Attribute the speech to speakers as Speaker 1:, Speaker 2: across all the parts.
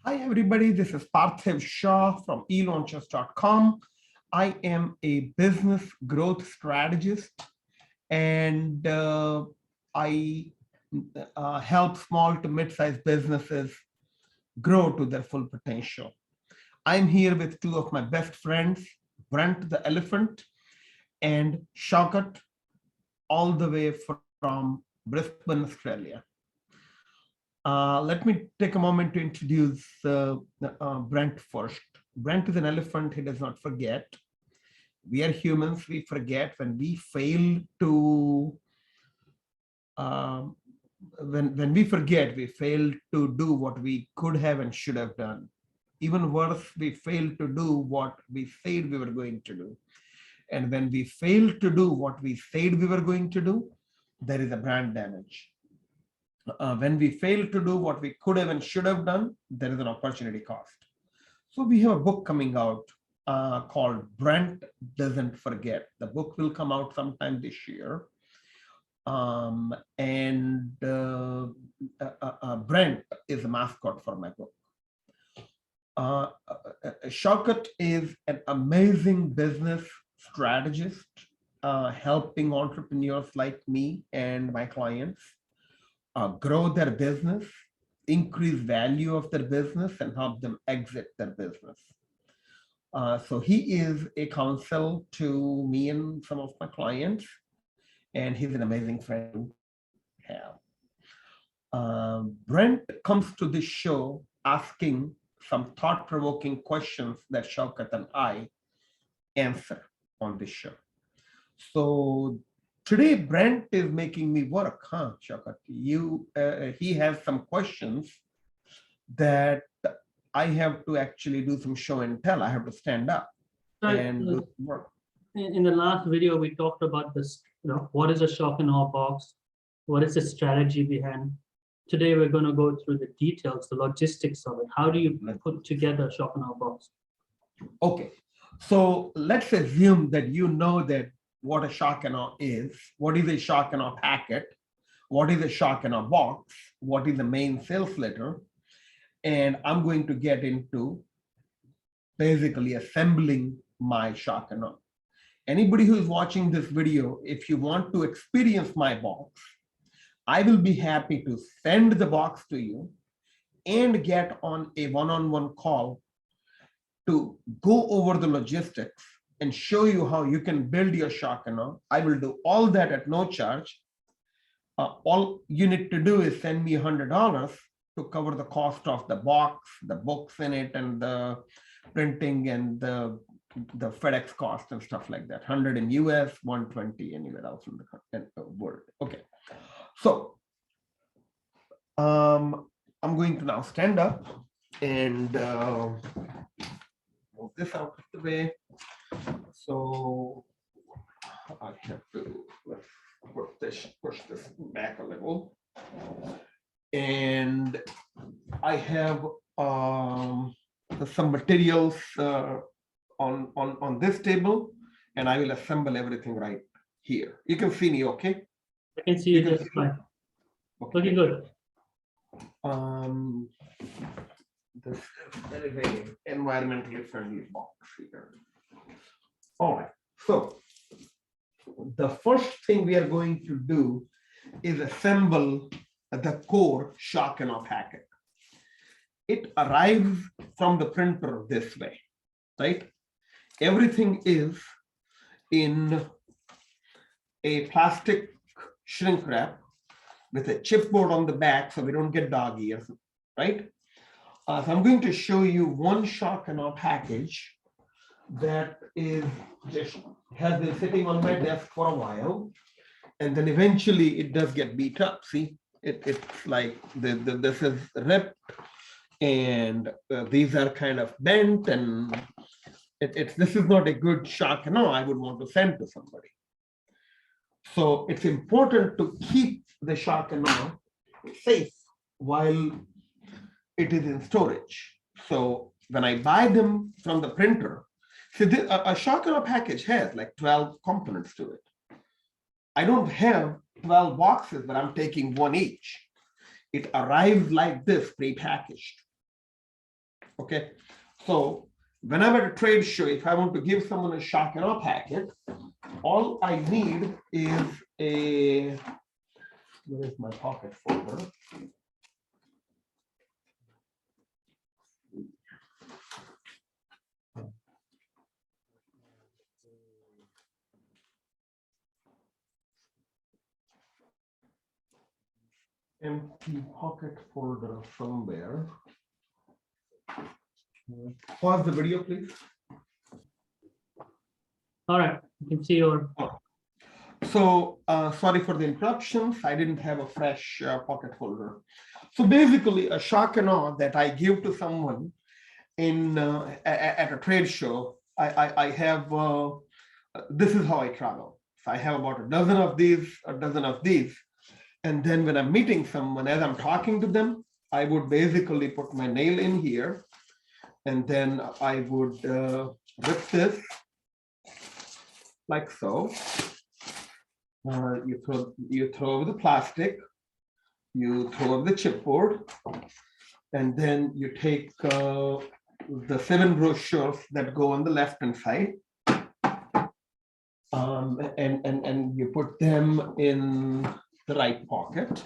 Speaker 1: Hi, everybody. This is Parthiv Shah from elaunchers.com. I am a business growth strategist and I help small to mid-sized businesses grow to their full potential. I'm here with two of my best friends, Brent the Elephant and Shaukat, all the way from Brisbane, Australia. Let me take a moment to introduce Brent first. Brent is an elephant. He does not forget. We are humans. We forget when we fail to, when we forget, we fail to do what we could have and should have done. Even worse, we fail to do what we said we were going to do. And when we fail to do what we said we were going to do, there is a brand damage. When we fail to do what we could have and should have done, there is an opportunity cost. So we have a book coming out called Brent Doesn't Forget. The book will come out sometime this year. Brent is a mascot for my book. Shaukat is an amazing business strategist, helping entrepreneurs like me and my clients grow their business, increase value of their business, and help them exit their business. So he is a counsel to me and some of my clients, and he's an amazing friend to have. Brent comes to this show asking some thought-provoking questions that Shaukat and I answer on this show. So today, Brent is making me work, huh, Shaukat? He has some questions that I have to actually do some show and tell. I have to stand up and do work.
Speaker 2: In the last video, we talked about this, what is a shock and awe box? What is the strategy behind? Today, we're going to go through the details, the logistics of it. How do you put together a shock and awe box?
Speaker 1: Okay, so let's assume that you know that what a shock and awe is, what is a shock and awe packet, what is a shock and awe box, what is the main sales letter, and I'm going to get into basically assembling my shock and awe. Anybody who is watching this video, if you want to experience my box, I will be happy to send the box to you and get on a one-on-one call to go over the logistics and show you how you can build your shock and awe. I will do all that at no charge. All you need to do is send me $100 to cover the cost of the box, the books in it, and the printing and the FedEx cost and stuff like that. 100 in US, 120 anywhere else in the world. Okay, so I'm going to now stand up and move this out of the way. So I have to push this back a little. And I have some materials on this table, and I will assemble everything right here. You can see me, okay?
Speaker 2: I can see you just fine. Okay. Looking good.
Speaker 1: This is very, very environmentally friendly box here. All right, so the first thing we are going to do is assemble the core shock and awe packet. It arrives from the printer this way, right? Everything is in a plastic shrink wrap with a chipboard on the back so we don't get dog ears, right? So I'm going to show you one shock and awe package that is just has been sitting on my desk for a while, and then eventually it does get beat up. See, it's like this is ripped, and these are kind of bent, and this is not a good shock and awe I would want to send to somebody. So it's important to keep the shock and awe safe while it is in storage. So when I buy them from the printer, see, a shock and awe package has like 12 components to it. I don't have 12 boxes, but I'm taking one each. It arrives like this, pre-packaged. Okay, so when I'm at a trade show, if I want to give someone a shock and awe packet, all I need is a, where is my pocket folder? Empty pocket folder somewhere. Pause the video, please.
Speaker 2: All right, you can see your,
Speaker 1: So sorry for the interruptions. I didn't have a fresh pocket folder. So basically, a shock and awe that I give to someone in at a trade show, I have, this is how I travel. So I have about a dozen of these. And then when I'm meeting someone, as I'm talking to them, I would basically put my nail in here. And then I would rip this like so. You throw over the plastic, you throw over the chipboard, and then you take the 7 brochures that go on the left-hand side, and you put them in the right pocket,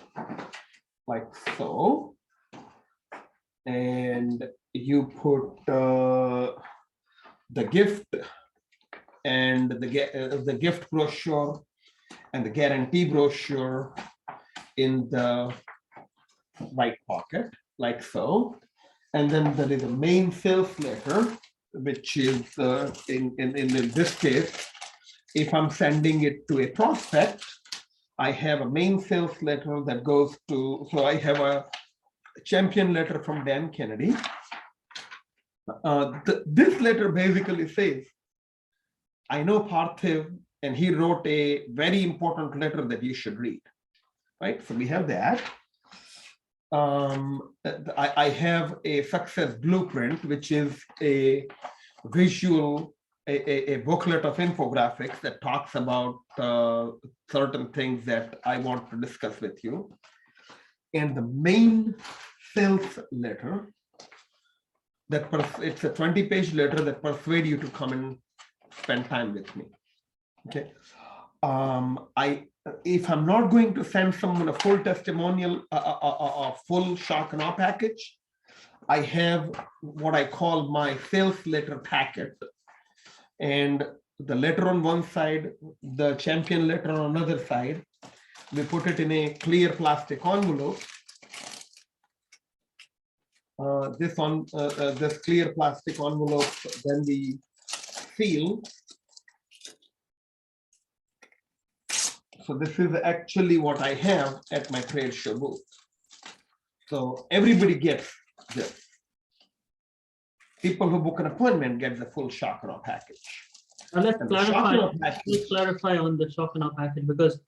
Speaker 1: like so. And you put the gift and the gift brochure and the guarantee brochure in the right pocket, like so. And then there is a main sales letter, which is in this case, if I'm sending it to a prospect, I have a main sales letter that goes to, so I have a champion letter from Dan Kennedy. This letter basically says, I know Parthiv, and he wrote a very important letter that you should read, right? So we have that. I have a success blueprint, which is a visual, a booklet of infographics that talks about certain things that I want to discuss with you. And the main sales letter, it's a 20-page letter that persuades you to come and spend time with me. Okay. If I'm not going to send someone a full testimonial, a full shock and awe package, I have what I call my sales letter packet. And the letter on one side, the champion letter on another side, we put it in a clear plastic envelope. This clear plastic envelope, then we seal. So this is actually what I have at my trade show booth. So everybody gets this. People who book an appointment get the full shock and awe package.
Speaker 2: now let's
Speaker 1: And the shock and awe
Speaker 2: clarify,
Speaker 1: package,
Speaker 2: let's clarify on the shock and awe package, because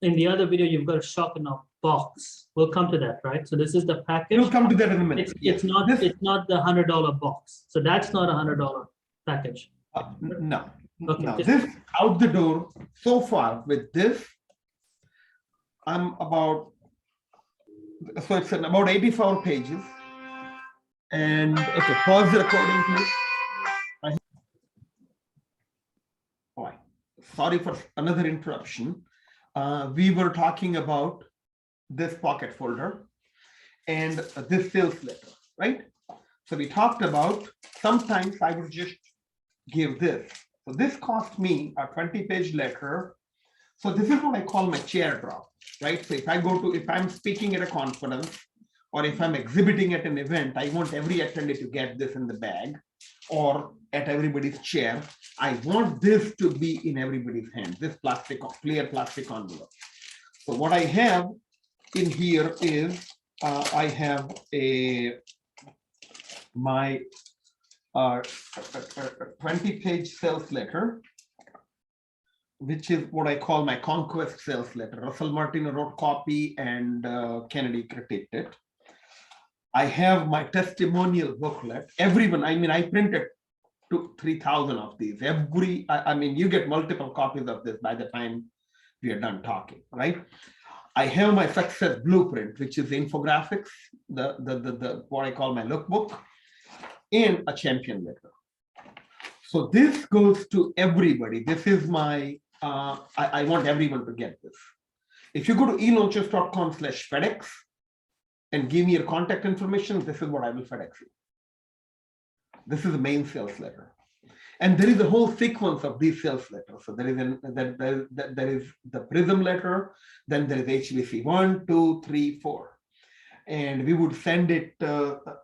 Speaker 2: in the other video, you've got a shock and awe box. We'll come to that, right? So this is the package.
Speaker 1: we'll come to that in a minute.
Speaker 2: It's not the $100 box. So that's not a $100 package.
Speaker 1: No.
Speaker 2: Okay,
Speaker 1: Now,
Speaker 2: just-
Speaker 1: this out the door so far with this, I'm about, so it's about 84 pages. And okay, pause the recording, please. All right. Sorry for another interruption. We were talking about this pocket folder and this sales letter, right? So we talked about sometimes I would just give this. So this cost me a 20-page letter. So this is what I call my chair drop, right? So if I'm speaking at a conference or if I'm exhibiting at an event, I want every attendee to get this in the bag or at everybody's chair. I want this to be in everybody's hand, this clear plastic envelope. So what I have in here is I have my 20-page sales letter, which is what I call my conquest sales letter. Russell Martin wrote copy and Kennedy critiqued it. I have my testimonial booklet. Everyone, I printed 3,000 of these. You get multiple copies of this by the time we are done talking, right? I have my success blueprint, which is infographics, the what I call my lookbook. and a champion letter. So this goes to everybody. This is my, I want everyone to get this. If you go to elaunches.com/FedEx and give me your contact information, this is what I will FedEx you. This is the main sales letter. And there is a whole sequence of these sales letters. So there is the Prism letter, then there is HVC 1, 2, 3, 4. And we would send it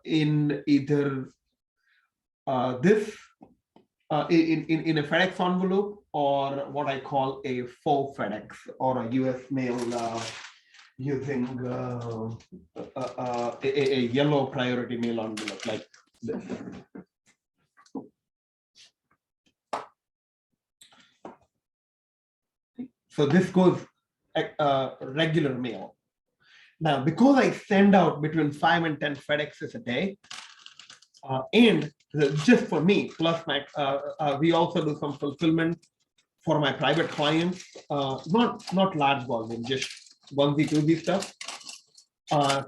Speaker 1: in either this in a FedEx envelope, or what I call a faux FedEx, or a US mail using a yellow priority mail envelope like this. So this goes regular mail. Now, because I send out between 5 and 10 FedExes a day, and just for me, plus my, we also do some fulfillment for my private clients, not large volume, just onesie, twosie stuff.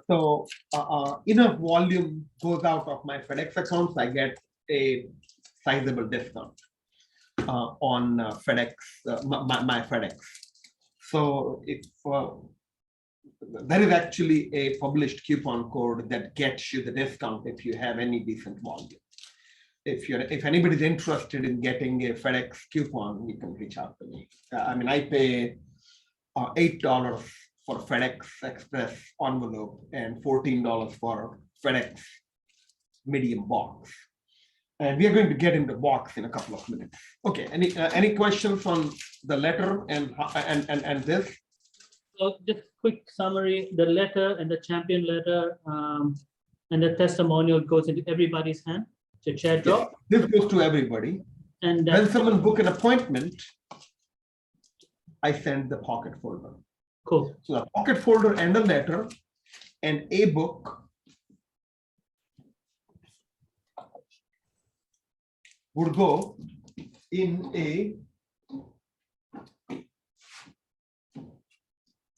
Speaker 1: So enough volume goes out of my FedEx accounts, I get a sizable discount on FedEx, my FedEx. So if there is actually a published coupon code that gets you the discount if you have any decent volume. If anybody's interested in getting a FedEx coupon, you can reach out to me. I mean, I pay $8 for FedEx Express envelope and $14 for FedEx medium box. And we are going to get into box in a couple of minutes. Okay, any questions on the letter and this?
Speaker 2: So just quick summary, the letter and the champion letter and the testimonial goes into everybody's hand. It's a chair drop.
Speaker 1: Yes, this goes to everybody.
Speaker 2: And
Speaker 1: when someone book an appointment, I send the pocket folder.
Speaker 2: Cool.
Speaker 1: So the pocket folder and a letter and a book would go in a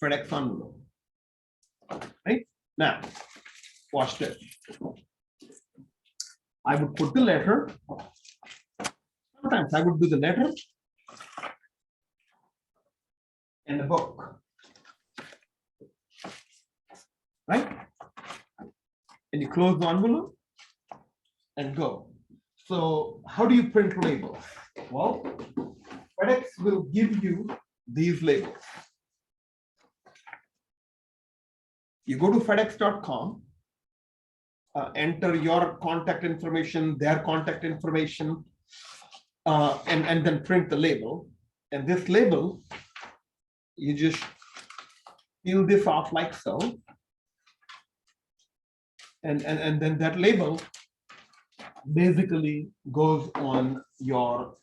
Speaker 1: FedEx envelope. Right? Now, watch this. I would put the letter. Sometimes I would do the letter and the book. Right? And you close the envelope and go. So how do you print labels? Well, FedEx will give you these labels. You go to FedEx.com, enter your contact information, their contact information, and then print the label. And this label, you just peel this off like so. And then that label basically goes on your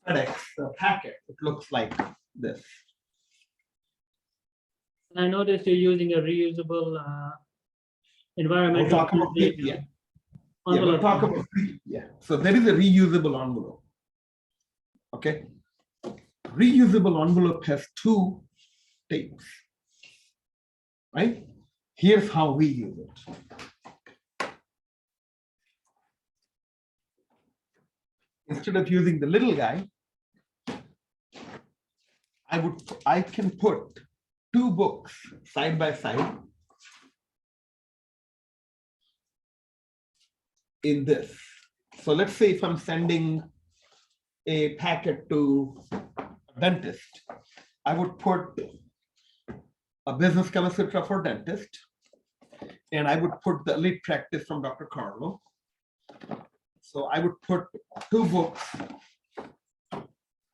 Speaker 1: FedEx packet. It looks like this.
Speaker 2: I noticed you're using a reusable environmental.
Speaker 1: We'll talk about it, yeah. We'll talk about it, yeah. So there is a reusable envelope. Okay. Reusable envelope has two tapes. Right? Here's how we use it. Instead of using the little guy, I can put two books side by side in this. So let's say if I'm sending a packet to a dentist, I would put a business chemistry for dentist, and I would put the elite practice from Dr. Carlo. So I would put two books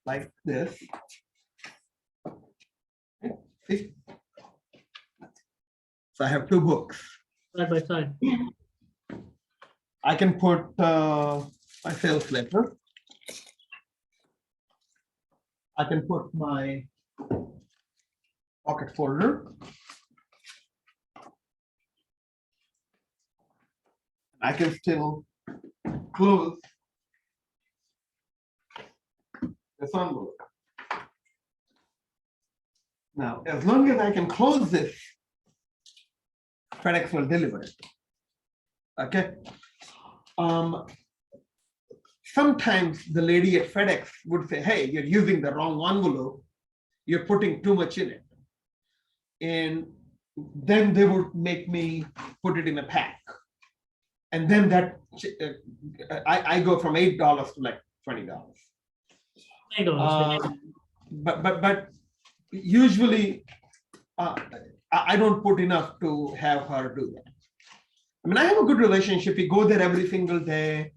Speaker 1: like this. See? So I have two books.
Speaker 2: Side by side.
Speaker 1: I can put my sales letter. I can put my pocket folder. I can still close this envelope. Now, as long as I can close this, FedEx will deliver it. Okay. Sometimes the lady at FedEx would say, hey, you're using the wrong envelope. You're putting too much in it. And then they would make me put it in a pack. And then that I go from $8 to like $20. But usually I don't put enough to have her do that. I mean, I have a good relationship. We go there every single day.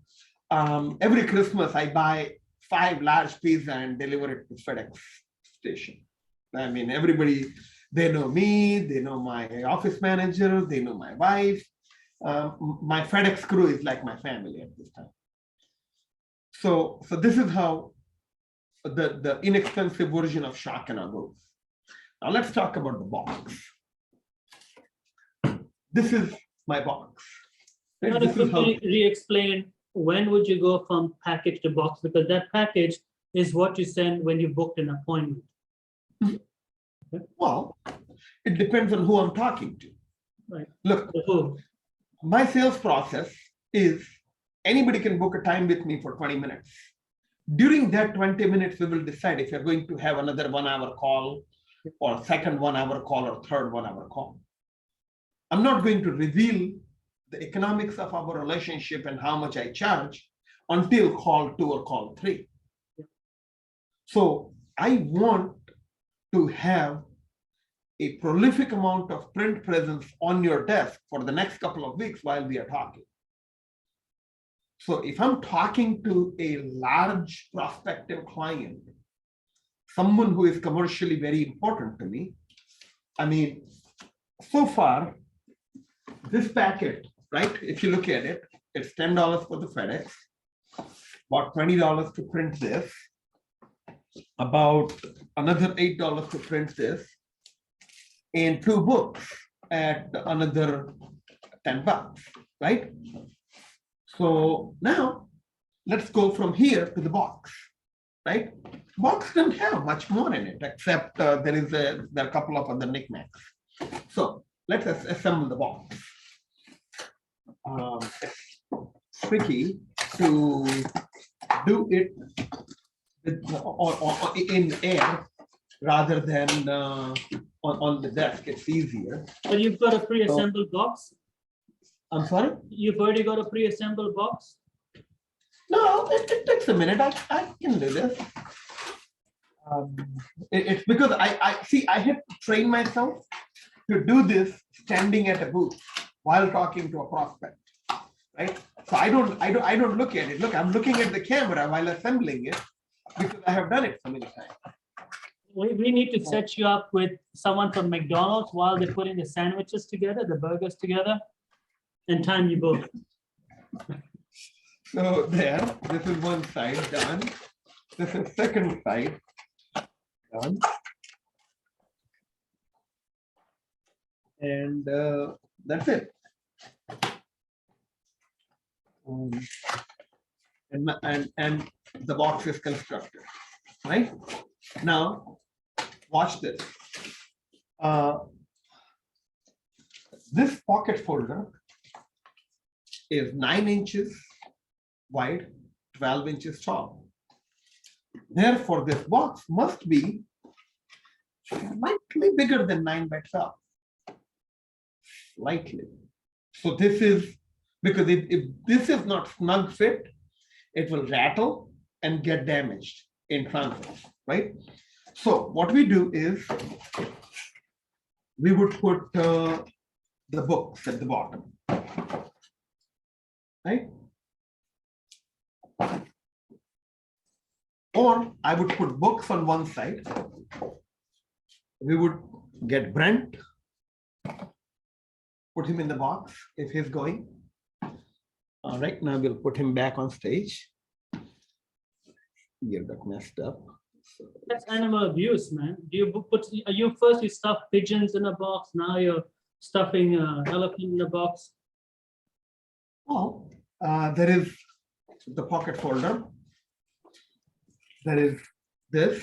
Speaker 1: Every Christmas, I buy 5 large pizza and deliver it to FedEx station. I mean, everybody, they know me, they know my office manager, they know my wife. My FedEx crew is like my family at this time. So this is how the inexpensive version of shock and awe goes. Now let's talk about the box. This is my box.
Speaker 2: Right? This is how re-explain when would you go from package to box, because that package is what you send when you booked an appointment.
Speaker 1: Well, it depends on who I'm talking to.
Speaker 2: Right.
Speaker 1: Look, my sales process is anybody can book a time with me for 20 minutes. During that 20 minutes, we will decide if you're going to have another 1 hour call or second 1 hour call or third 1 hour call. I'm not going to reveal the economics of our relationship and how much I charge until call 2 or call 3. So I want to have a prolific amount of print presence on your desk for the next couple of weeks while we are talking. So if I'm talking to a large prospective client, someone who is commercially very important to me, I mean, so far, this packet, right? If you look at it, it's $10 for the FedEx, about $20 to print this, about another $8 to print this, and 2 books at another $10, right? So now let's go from here to the box, right? Box doesn't have much more in it, except there are a couple of other knickknacks. So let's assemble the box. It's tricky to do it in air rather than on the desk. It's easier.
Speaker 2: But you've got a pre-assembled box?
Speaker 1: I'm sorry?
Speaker 2: You've already got a pre-assembled box?
Speaker 1: No, it takes a minute. I can do this. It's because I have to train myself to do this standing at a booth while talking to a prospect, right? So I don't look at it. Look, I'm looking at the camera while assembling it because I have done it so many times.
Speaker 2: We need to set you up with someone from McDonald's while they're putting the sandwiches together, the burgers together, and time you both.
Speaker 1: So there, this is one side done. This is second side done. And that's it. And the box is constructed, right? Now, watch this. This pocket folder is 9 inches wide, 12 inches tall. Therefore, this box must be slightly bigger than 9 by 12. Slightly. So this is, because if this is not snug fit, it will rattle and get damaged in transit, right? So what we do is we would put the books at the bottom, right? Or I would put books on one side. We would get Brent, put him in the box if he's going. All right, now we'll put him back on stage. You got messed up. So
Speaker 2: that's animal abuse, man. Do you first you stuff pigeons in a box, now you're stuffing an elephant in a box?
Speaker 1: Well, there is the pocket folder. There is this.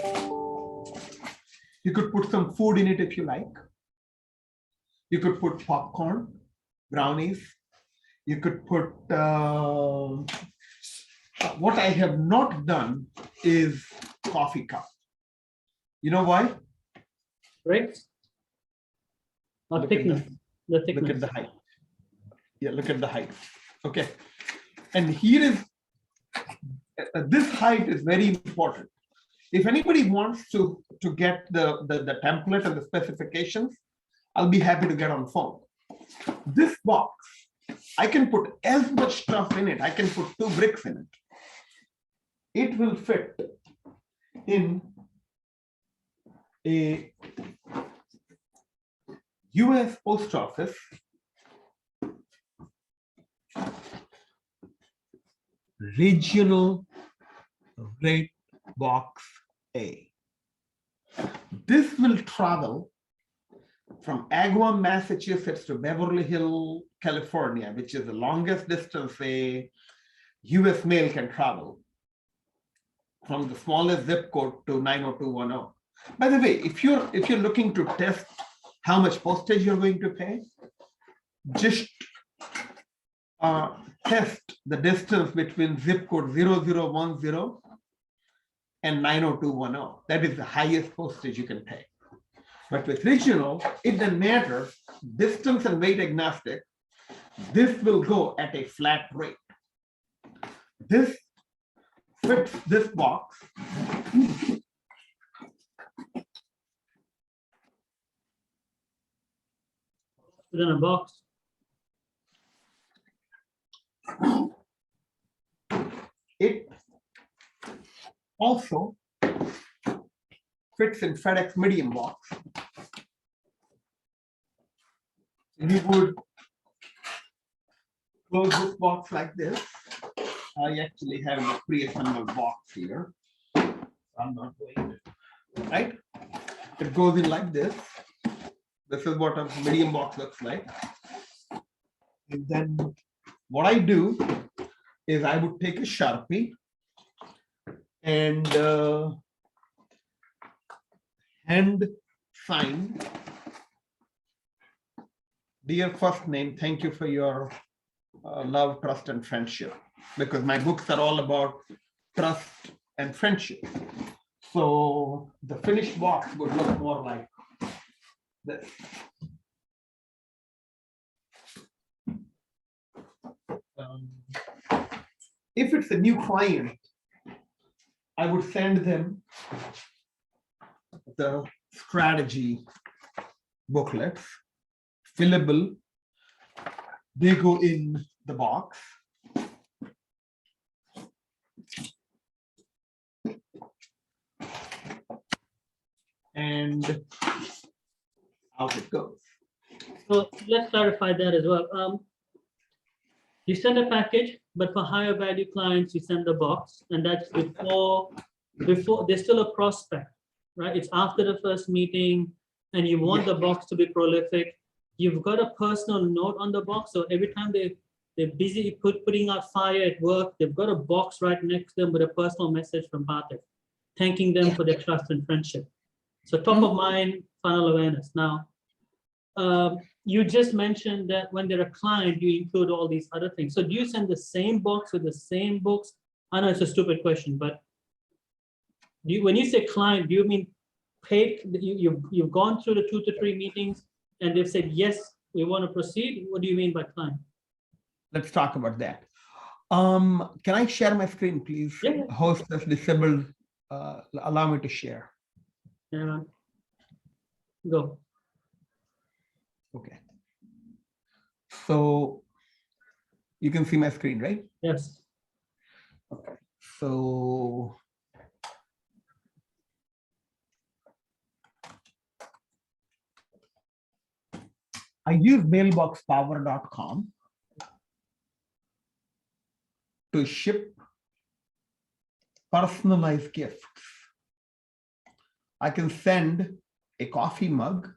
Speaker 1: You could put some food in it if you like. You could put popcorn, brownies. You could put, what I have not done is coffee cup. You know why?
Speaker 2: Right? Or
Speaker 1: Look at
Speaker 2: thickness, the
Speaker 1: Look at
Speaker 2: thickness.
Speaker 1: the height. Yeah, look at the height. Okay. And here is, this height is very important. If anybody wants to get the template and the specifications, I'll be happy to get on the phone. This box, I can put as much stuff in it. I can put 2 bricks in it. It will fit in a US Post Office regional rate box A. This will travel from Agawam, Massachusetts to Beverly Hills, California, which is the longest distance a US mail can travel, from the smallest zip code to 90210. By the way, if you're looking to test how much postage you're going to pay, just test the distance between zip code 0010 and 90210. That is the highest postage you can pay. But with regional, it doesn't matter, distance and weight agnostic, this will go at a flat rate. This fits this box.
Speaker 2: Within a box.
Speaker 1: It also fits in FedEx medium box. We would close this box like this. I actually have a pre-assembled box here. I'm not going to, right? It goes in like this. This is what a medium box looks like. And then what I do is I would take a Sharpie and hand sign, dear first name, thank you for your love, trust, and friendship, because my books are all about trust and friendship. So the finished box would look more like this. If it's a new client, I would send them the strategy booklets, fillable. They go in the box. And out it goes.
Speaker 2: So let's clarify that as well. You send a package, but for higher value clients, you send the box, and that's before there's still a prospect, right? It's after the first meeting, and you want the box to be prolific. You've got a personal note on the box, so every time they're busy putting out fire at work, they've got a box right next to them with a personal message from Parthiv, thanking them for their trust and friendship. So top of mind funnel awareness. Now, you just mentioned that when they're a client, you include all these other things. So do you send the same box with the same books? I know it's a stupid question, but do you, when you say client, do you mean paid? You've gone through the 2 to 3 meetings and they've said, yes, we want to proceed. What do you mean by client?
Speaker 1: Let's talk about that. Can I share my screen, please?
Speaker 2: Yeah.
Speaker 1: Host is disabled. Allow me to share.
Speaker 2: Yeah. Go.
Speaker 1: Okay. So you can see my screen, right?
Speaker 2: Yes.
Speaker 1: Okay. So I use mailboxpower.com to ship personalized gifts. I can send a coffee mug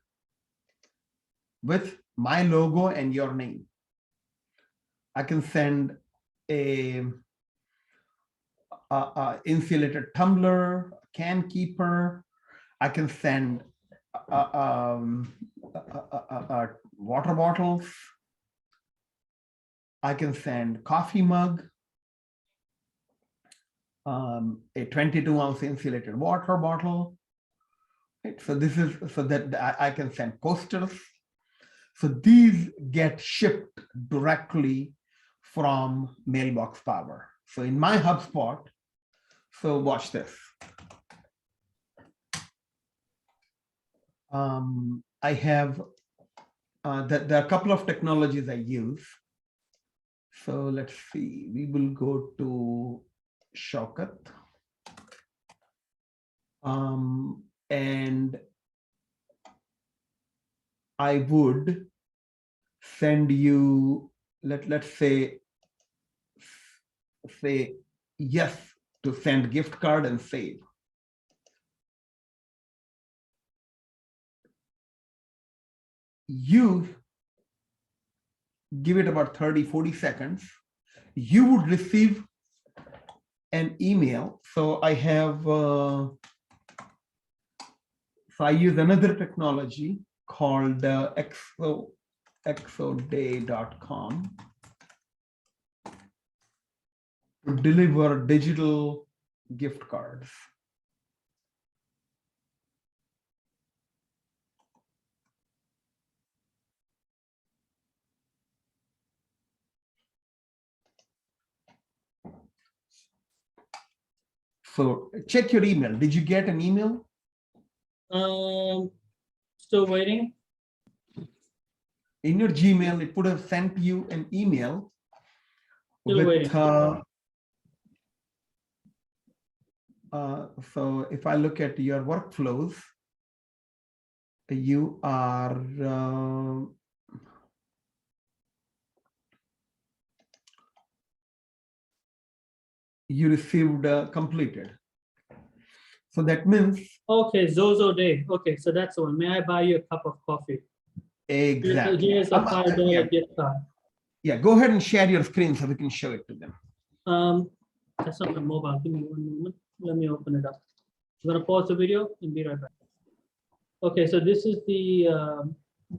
Speaker 1: with my logo and your name. I can send a insulated tumbler, can keeper. I can send water bottles. I can send coffee mug, a 22-ounce insulated water bottle. Right? So this is so that I can send posters. So these get shipped directly from Mailbox Power. So in my HubSpot, so watch this. I have there are a couple of technologies I use. So let's see, we will go to Shaukat. And I would send you, let's say yes to send gift card and save. You give it about 30-40 seconds, you would receive an email. So I have so I use another technology called exoday.com to deliver digital gift cards. So check your email. Did you get an email?
Speaker 2: Still waiting.
Speaker 1: In your Gmail, it would have sent you an email
Speaker 2: Still waiting.
Speaker 1: So if I look at your workflows, you are you received completed. So that means
Speaker 2: Okay, Zozo Day. Okay, so that's the one. May I buy you a cup of coffee?
Speaker 1: exactly.
Speaker 2: Here's a $5 gift card.
Speaker 1: Yeah, go ahead and share your screen so we can show it to them.
Speaker 2: That's on the mobile. Give me one moment. Let me open it up. I'm gonna pause the video and be right back. Okay, so this is the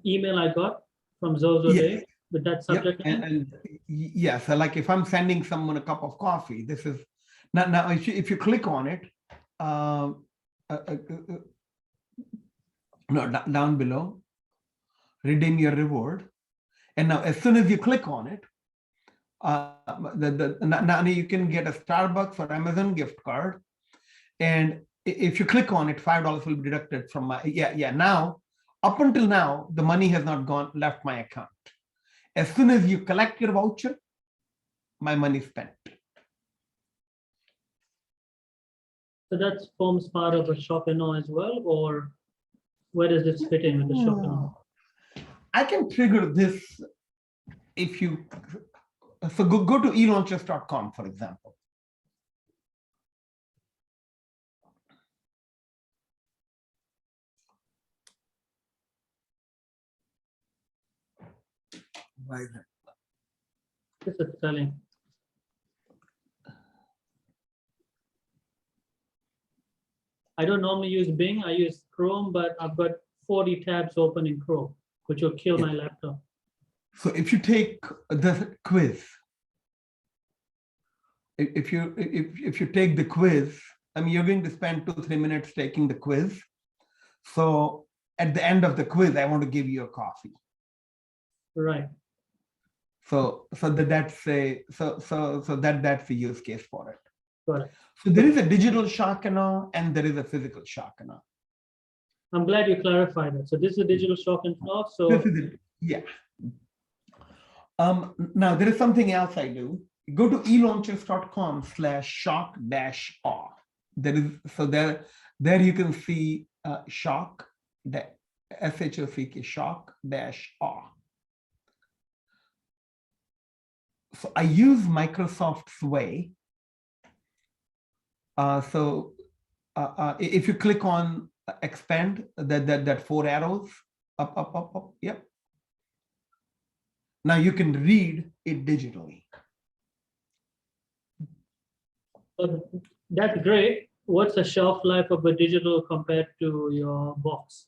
Speaker 2: email I got from Zozo Day with that subject.
Speaker 1: Yep. And yeah, so like if I'm sending someone a cup of coffee, this is now if you click on it, no, down below, redeem your reward. And now as soon as you click on it, now you can get a Starbucks or Amazon gift card. And if you click on it, $5 will be deducted from my, now, up until now, the money has not left my account. As soon as you collect your voucher, my money is spent.
Speaker 2: So that forms part of a shop and all as well, or where does this fit in with the shop and all?
Speaker 1: I can trigger this if you, so go to elaunches.com, for example. Why is that?
Speaker 2: This is selling. I don't normally use Bing, I use Chrome, but I've got 40 tabs open in Chrome, which will kill my laptop.
Speaker 1: So if you take the quiz, if you take the quiz, I mean, you're going to spend 2-3 minutes taking the quiz. So at the end of the quiz, I want to give you a coffee.
Speaker 2: Right.
Speaker 1: So that's the use case for it.
Speaker 2: Got it.
Speaker 1: So there is a digital shock and awe, and there is a physical shock and awe.
Speaker 2: I'm glad you clarified that. So this is a digital shock and awe. So
Speaker 1: this is it. Yeah. Now there is something else I do. Go to elaunches.com/shock-awe. There is there you can see shock, SHOCK shock-awe. So I use Microsoft's way. If you click on expand, that 4 arrows up, yep. Now you can read it digitally.
Speaker 2: That's great. What's the shelf life of a digital compared to your box?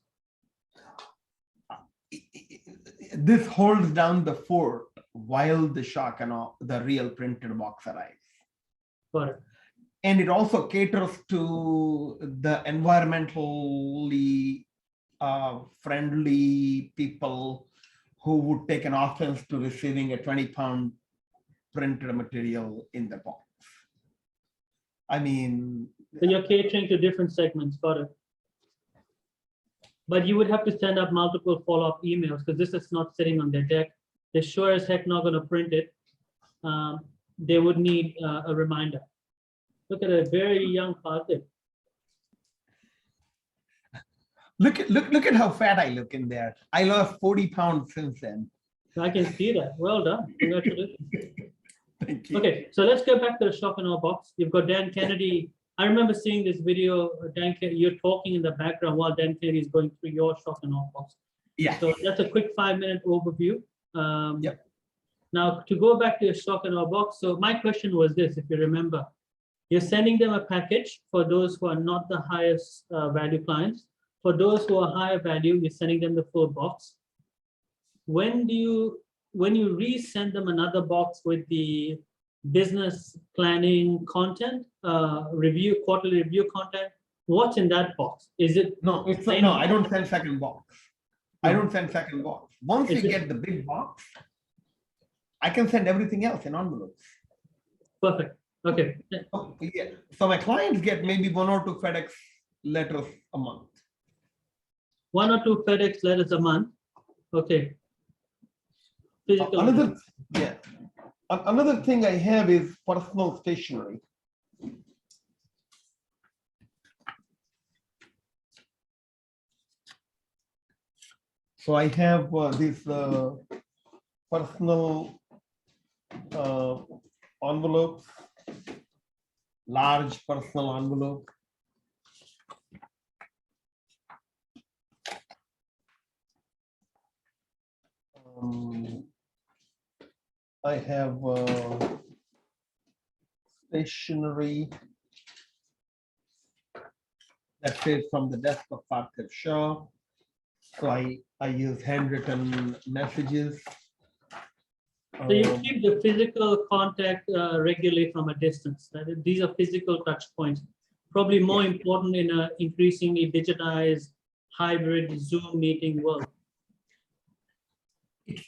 Speaker 1: This holds down the fort while the shock and all, the real printed box arrives.
Speaker 2: Got it.
Speaker 1: And it also caters to the environmentally friendly people who would take an offense to receiving a 20-pound printed material in the box. I mean,
Speaker 2: So you're catering to different segments. Got it. But you would have to send out multiple follow-up emails because this is not sitting on their deck. They're sure as heck not going to print it. They would need a reminder. Look at a very young Parthiv.
Speaker 1: look at how fat I look in there. I lost 40 pounds since then.
Speaker 2: I can see that. Well done. Congratulations.
Speaker 1: Thank you.
Speaker 2: Okay, so let's go back to the shock and awe box. You've got Dan Kennedy. I remember seeing this video, Dan, you're talking in the background while Dan Kennedy is going through your shock and awe box.
Speaker 1: Yeah.
Speaker 2: So that's a quick 5-minute overview.
Speaker 1: Yep.
Speaker 2: Now, to go back to your shock and awe box, so my question was this, if you remember, you're sending them a package for those who are not the highest value clients. For those who are higher value, you're sending them the full box. When you resend them another box with the business planning content, quarterly review content, what's in that box? Is it?
Speaker 1: No, it's no, I don't send second box. I don't send second box. Once you get the big box, I can send everything else in envelopes.
Speaker 2: Perfect. Okay.
Speaker 1: Oh, yeah. So my clients get maybe 1 or 2 FedEx letters a month.
Speaker 2: 1 or 2 FedEx letters a month. Okay. Physical.
Speaker 1: Another thing I have is personal stationery. So I have this personal envelopes, large personal envelope. I have stationery that says from the desk of Parthiv Shaukat. So I use handwritten messages.
Speaker 2: So you keep the physical contact regularly from a distance. These are physical touch points. Probably more important in an increasingly digitized hybrid Zoom meeting world.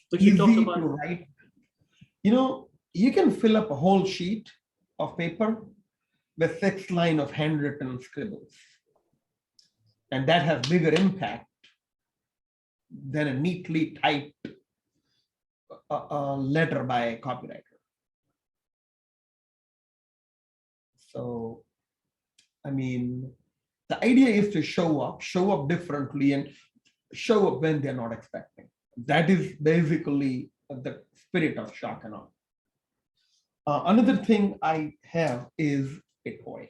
Speaker 2: Which you talked about.
Speaker 1: To write. You know, you can fill up a whole sheet of paper with 6 lines of handwritten scribbles. And that has bigger impact than a neatly typed letter by a copywriter. So, I mean, the idea is to show up differently and show up when they're not expecting. That is basically the spirit of shock and awe. Another thing I have is a toy.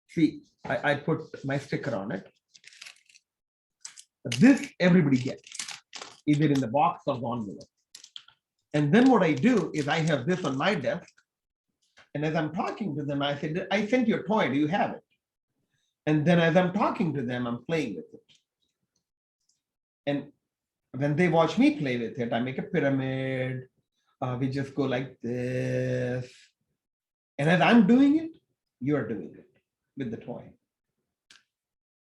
Speaker 1: See, I put my sticker on it. This everybody gets, either in the box or the envelope. And then what I do is I have this on my desk. And as I'm talking to them, I said, I sent you a toy, do you have it? And then as I'm talking to them, I'm playing with it. And when they watch me play with it, I make a pyramid. We just go like this. And as I'm doing it, you're doing it with the toy.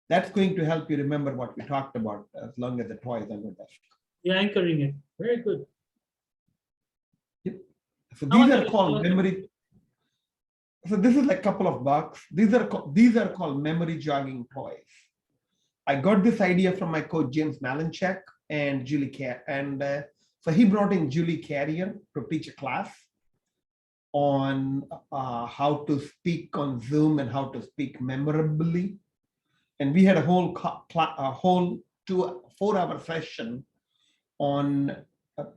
Speaker 1: That's going to help you remember what we talked about as long as the toy is on your desk.
Speaker 2: You're anchoring it. Very good.
Speaker 1: Yep. So these are called memory. So this is like a couple of bucks. These are called memory jogging toys. I got this idea from my coach James Malinchak and Julie Carrier. And so he brought in Julie Carrier to teach a class on how to speak on Zoom and how to speak memorably. And we had a whole 4-hour session on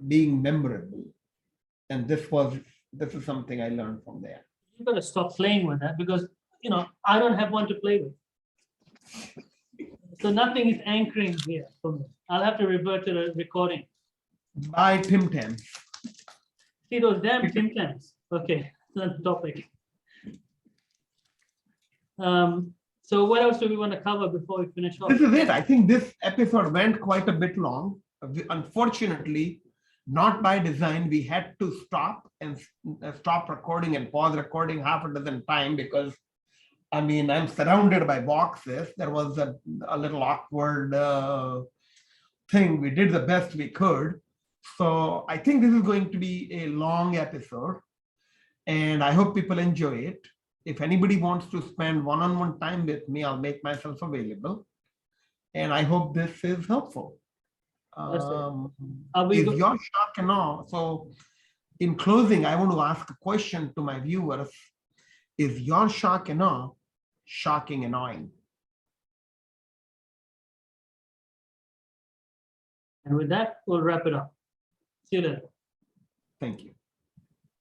Speaker 1: being memorable. And this is something I learned from there.
Speaker 2: You got to stop playing with that because, you know, I don't have one to play with. So nothing is anchoring here for me. I'll have to revert to the recording.
Speaker 1: By Tim Tams.
Speaker 2: See those damn Tim Tams. Okay, that's the topic. So what else do we want to cover before we finish off?
Speaker 1: This is it. I think this episode went quite a bit long. Unfortunately, not by design. We had to stop and stop recording and pause recording half a dozen times because I mean, I'm surrounded by boxes. There was a little awkward thing. We did the best we could. So I think this is going to be a long episode and I hope people enjoy it. If anybody wants to spend one-on-one time with me, I'll make myself available. And I hope this is helpful.
Speaker 2: That's it.
Speaker 1: Is your shock and awe? So in closing, I want to ask a question to my viewers. Is your shock and awe shocking and awing?
Speaker 2: And with that, we'll wrap it up. See you later.
Speaker 1: Thank you.